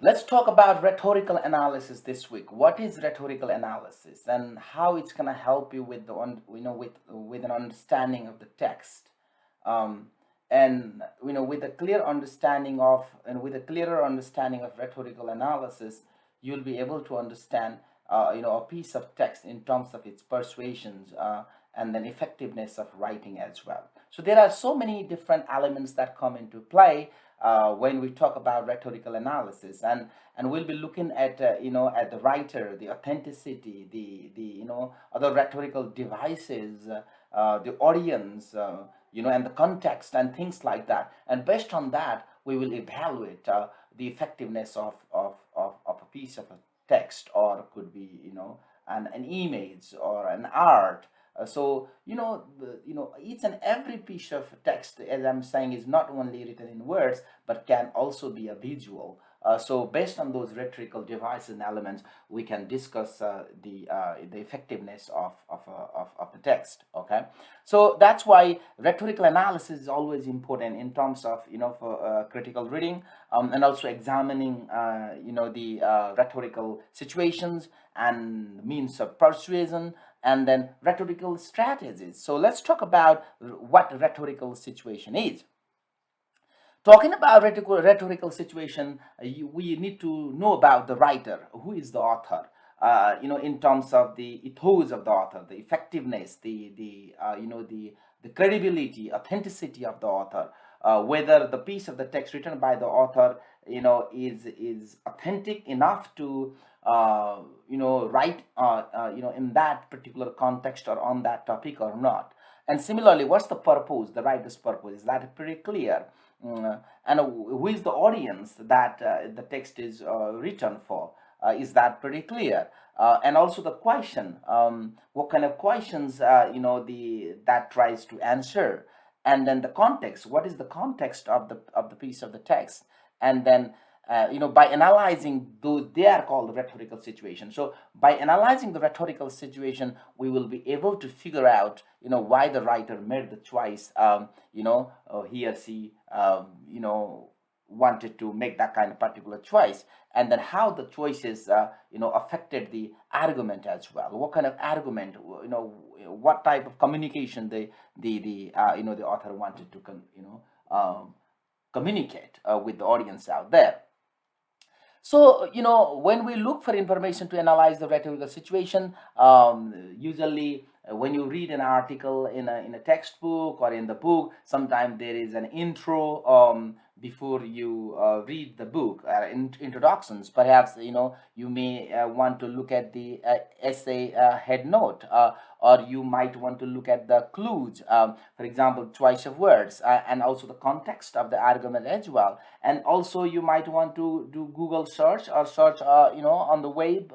Let's talk about rhetorical analysis this week. What is rhetorical analysis and how it's going to help you with with an understanding of the text, um, and with a clear understanding of and with a clearer understanding of rhetorical analysis, you'll be able to understand a piece of text in terms of its persuasions and then effectiveness of writing as well. So there are so many different elements that come into play when we talk about rhetorical analysis, and we'll be looking at at the writer, the authenticity, the other rhetorical devices, the audience, and the context and things like that. And based on that, we will evaluate the effectiveness of a piece of a text, or could be an image or an art. So each and every piece of text, as I'm saying, is not only written in words but can also be a visual. So based on those rhetorical devices and elements, we can discuss the effectiveness of the text. Okay, so that's why rhetorical analysis is always important in terms of for critical reading, and also examining the rhetorical situations and means of persuasion, and then rhetorical strategies. So let's talk about what rhetorical situation is. Talking about rhetorical situation, we need to know about the writer. Who is the author? In terms of the ethos of the author, the effectiveness, the credibility, authenticity of the author. Whether the piece of the text written by the author, is authentic enough to write in that particular context or on that topic or not. And similarly, what's the purpose, the writer's purpose? Is that pretty clear? And who is the audience that the text is written for? Is that pretty clear? And also the question, what kind of questions the that tries to answer, and then the context. What is the context of the piece of the text? And then by analyzing those, they are called rhetorical situations. So by analyzing the rhetorical situation, we will be able to figure out why the writer made the choice, he or she wanted to make that kind of particular choice, and then how the choices affected the argument as well. What kind of argument, what type of communication the author wanted to communicate with the audience out there. So, when we look for information to analyze the rhetorical situation, usually when you read an article in a textbook or in the book, sometimes there is an intro before you read the book, introductions. Perhaps, you may want to look at the essay head note, or you might want to look at the clues, for example, choice of words, and also the context of the argument as well. And also you might want to do Google search, or search on the web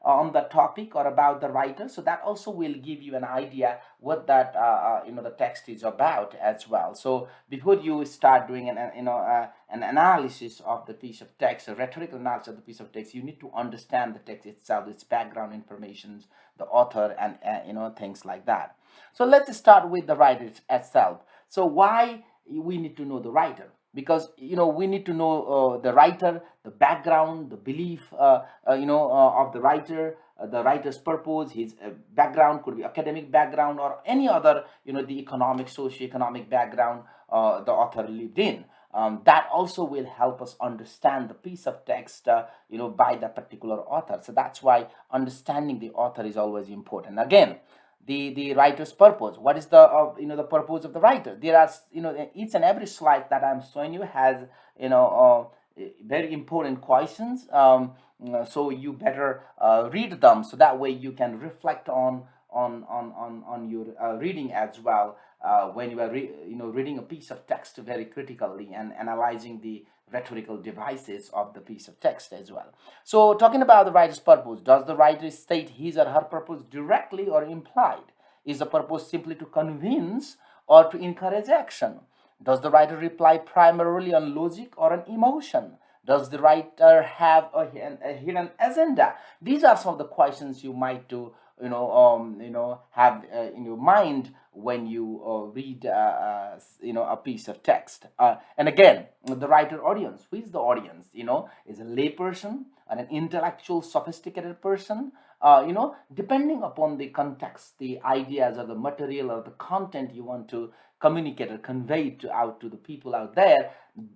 on the topic or about the writer. So that also will give you an idea what that the text is about as well. So before you start doing an analysis of the piece of text, a rhetorical analysis of the piece of text, you need to understand the text itself, its background information, the author, and things like that. So let's start with the writer itself. So why we need to know the writer? Because we need to know the writer, the background, the belief of the writer, the writer's purpose, his background could be academic background or any other, the economic, socio-economic background the author lived in. That also will help us understand the piece of text by the particular author. So that's why understanding the author is always important. Again, the writer's purpose. What is the the purpose of the writer? There are each and every slide that I'm showing you has very important questions. So you better read them, so that way you can reflect on your reading as well, when you are reading a piece of text very critically and analyzing the rhetorical devices of the piece of text as well. So talking about the writer's purpose, does the writer state his or her purpose directly or implied? Is the purpose simply to convince or to encourage action? Does the writer rely primarily on logic or on emotion? Does the writer have a hidden agenda? These are some of the questions you might do have in your mind when you read a piece of text. And again, the writer audience, who is the audience? Is a layperson and an intellectual sophisticated person. Depending upon the context, the ideas or the material or the content you want to communicate or convey out to the people out there,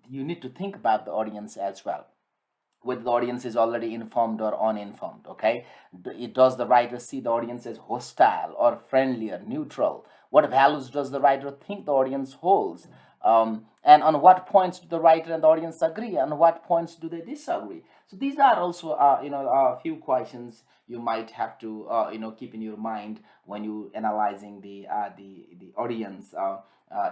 you need to think about the audience as well, whether the audience is already informed or uninformed. Okay, does the writer see the audience as hostile or friendly or neutral? What values does the writer think the audience holds? And on what points do the writer and the audience agree, and on what points do they disagree? So these are also a few questions you might have to keep in your mind when you analyzing the audience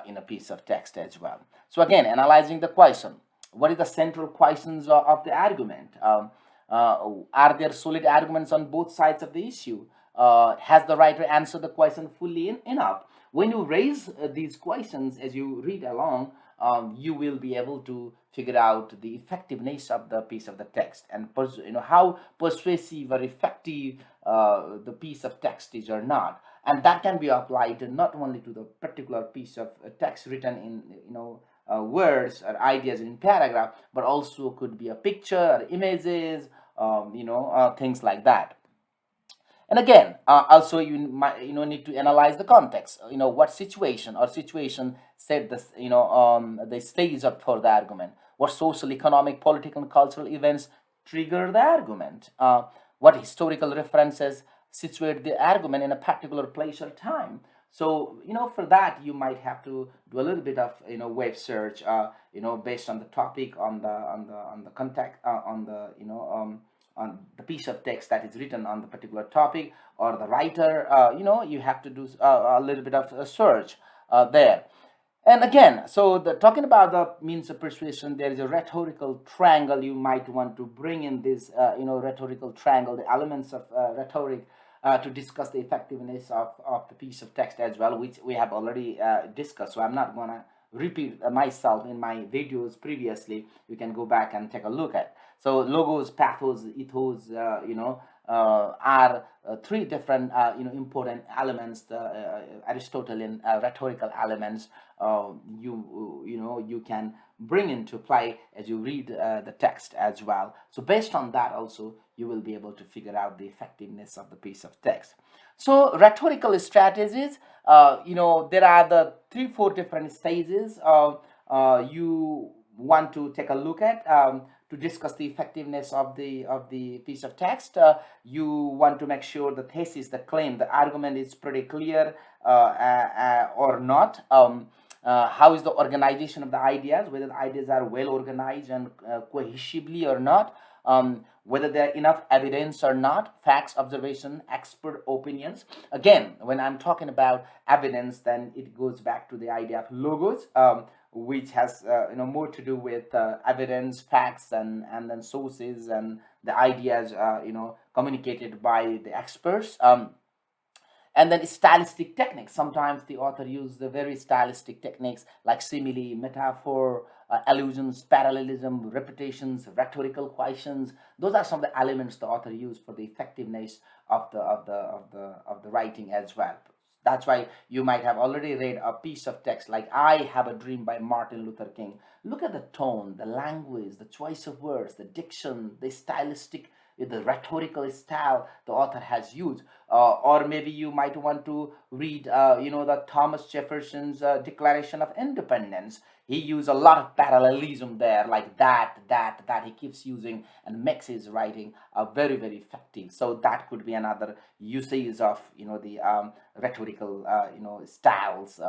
in a piece of text as well. So again, analyzing the question, what is the central questions of the argument? Are there solid arguments on both sides of the issue? Has the writer answered the question fully enough? When you raise these questions as you read along, you will be able to figure out the effectiveness of the piece of the text, and how persuasive or effective the piece of text is or not. And that can be applied not only to the particular piece of text written in words or ideas in paragraph, but also could be a picture or images, things like that. And again, also you might need to analyze the context. What situation set this the stage up for the argument. What social, economic, political, and cultural events trigger the argument? What historical references situate the argument in a particular place or time? So for that you might have to do a little bit of web search, based on the topic, on the context, on the piece of text that is written on the particular topic, or the writer. You have to do a little bit of a search there. And again, so talking about the means of persuasion, there is a rhetorical triangle. You might want to bring in this rhetorical triangle, the elements of rhetoric, to discuss the effectiveness of the piece of text as well, which we have already discussed. So I'm not gonna repeat myself in my videos previously. You can go back and take a look at. So logos, pathos, ethos, are three different important elements, the Aristotelian rhetorical elements. You can bring into play as you read the text as well. So based on that also, you will be able to figure out the effectiveness of the piece of text. So rhetorical strategies, there are the 3-4 different stages you want to take a look at to discuss the effectiveness of the piece of text. You want to make sure the thesis, the claim, the argument is pretty clear or not. How is the organization of the ideas, whether the ideas are well organized and cohesively or not, whether there are enough evidence or not, facts, observation, expert opinions. Again, when I'm talking about evidence, then it goes back to the idea of logos, which has more to do with evidence, facts, and then sources and the ideas communicated by the experts. And then stylistic techniques. Sometimes the author uses the very stylistic techniques like simile, metaphor, allusions, parallelism, repetitions, rhetorical questions. Those are some of the elements the author used for the effectiveness of the writing as well. That's why you might have already read a piece of text like I Have a Dream by Martin Luther King. Look at the tone, the language, the choice of words, the diction, the stylistic, the rhetorical style the author has used. Or maybe you might want to read, the Thomas Jefferson's Declaration of Independence. He used a lot of parallelism there, like that he keeps using, and makes his writing very, very effective. So that could be another usage of the rhetorical styles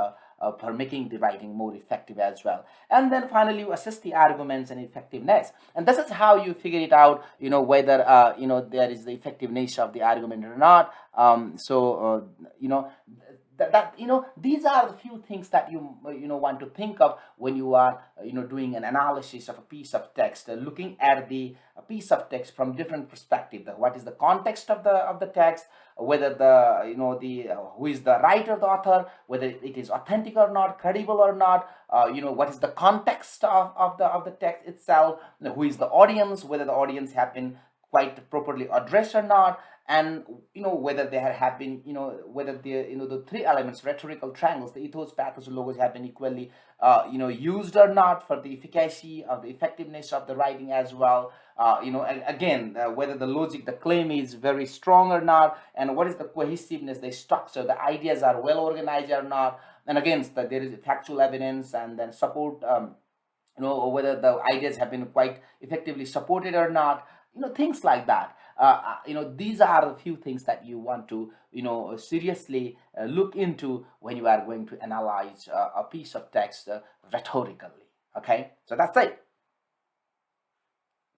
for making the writing more effective as well. And then finally, you assess the arguments and effectiveness, and this is how you figure it out. Whether there is the effectiveness of the argument or not. These are the few things that you want to think of when you are doing an analysis of a piece of text, looking at the a piece of text from different perspective. What is the context of the text, whether the the who is the writer, the author, whether it is authentic or not, credible or not, what is the context of the text itself, who is the audience, whether the audience have been quite properly addressed or not, and whether they have been, whether the the three elements, rhetorical triangles, the ethos, pathos, and logos, have been equally used or not for the efficacy of the effectiveness of the writing as well. And again, whether the logic, the claim is very strong or not, and what is the cohesiveness, the structure, the ideas are well organized or not, and again, there is factual evidence and then support, whether the ideas have been quite effectively supported or not, things like that. These are a few things that you want to seriously look into when you are going to analyze a piece of text rhetorically. Okay, so that's it.